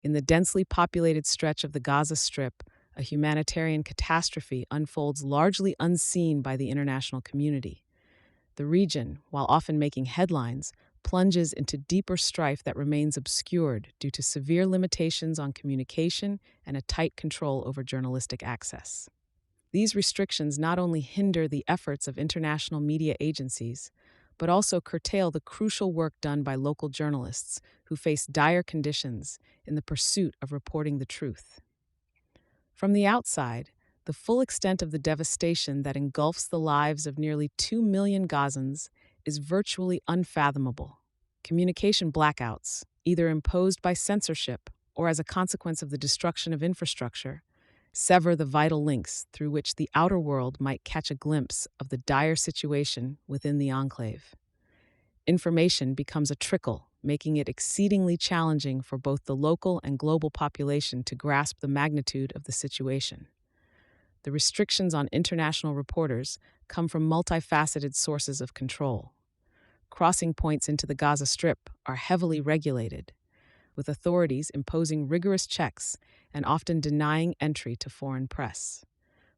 In the densely populated stretch of the Gaza Strip, a humanitarian catastrophe unfolds largely unseen by the international community. The region, while often making headlines, plunges into deeper strife that remains obscured due to severe limitations on communication and a tight control over journalistic access. These restrictions not only hinder the efforts of international media agencies, but also curtail the crucial work done by local journalists who face dire conditions in the pursuit of reporting the truth. From the outside, the full extent of the devastation that engulfs the lives of nearly 2 million Gazans is virtually unfathomable. Communication blackouts, either imposed by censorship or as a consequence of the destruction of infrastructure, sever the vital links through which the outer world might catch a glimpse of the dire situation within the enclave. Information becomes a trickle, making it exceedingly challenging for both the local and global population to grasp the magnitude of the situation. The restrictions on international reporters come from multifaceted sources of control. Crossing points into the Gaza Strip are heavily regulated, with authorities imposing rigorous checks and often denying entry to foreign press.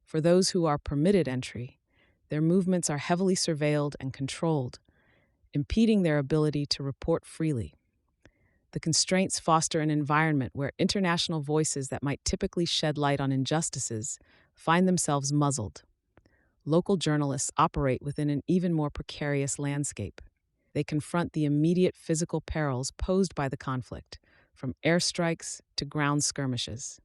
For those who are permitted entry, their movements are heavily surveilled and controlled, impeding their ability to report freely. The constraints foster an environment where international voices that might typically shed light on injustices find themselves muzzled. Local journalists operate within an even more precarious landscape. They confront the immediate physical perils posed by the conflict, from airstrikes to ground skirmishes.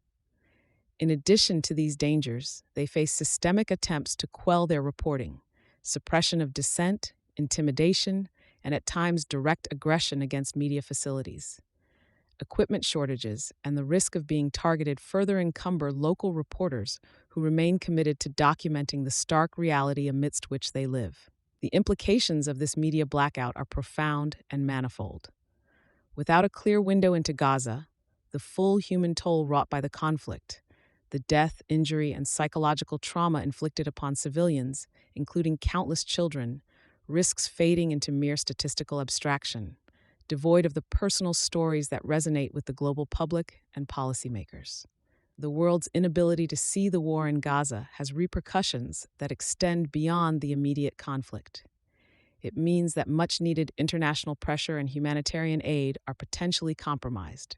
In addition to these dangers, they face systemic attempts to quell their reporting, suppression of dissent, intimidation, and at times direct aggression against media facilities. Equipment shortages and the risk of being targeted further encumber local reporters who remain committed to documenting the stark reality amidst which they live. The implications of this media blackout are profound and manifold. Without a clear window into Gaza, the full human toll wrought by the conflict, the death, injury, and psychological trauma inflicted upon civilians, including countless children, risks fading into mere statistical abstraction, devoid of the personal stories that resonate with the global public and policymakers. The world's inability to see the war in Gaza has repercussions that extend beyond the immediate conflict. It means that much-needed international pressure and humanitarian aid are potentially compromised.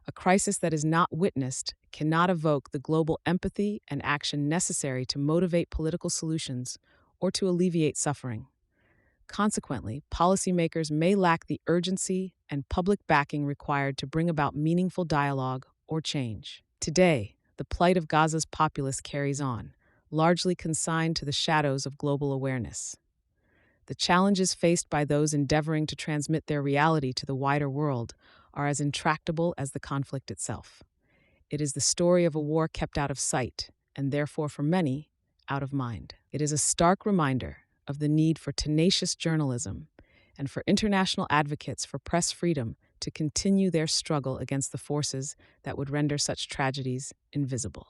A crisis that is not witnessed cannot evoke the global empathy and action necessary to motivate political solutions or to alleviate suffering. Consequently, policymakers may lack the urgency and public backing required to bring about meaningful dialogue or change. Today, the plight of Gaza's populace carries on, largely consigned to the shadows of global awareness. The challenges faced by those endeavoring to transmit their reality to the wider world are as intractable as the conflict itself. It is the story of a war kept out of sight, and therefore for many, out of mind. It is a stark reminder of the need for tenacious journalism and for international advocates for press freedom to continue their struggle against the forces that would render such tragedies invisible.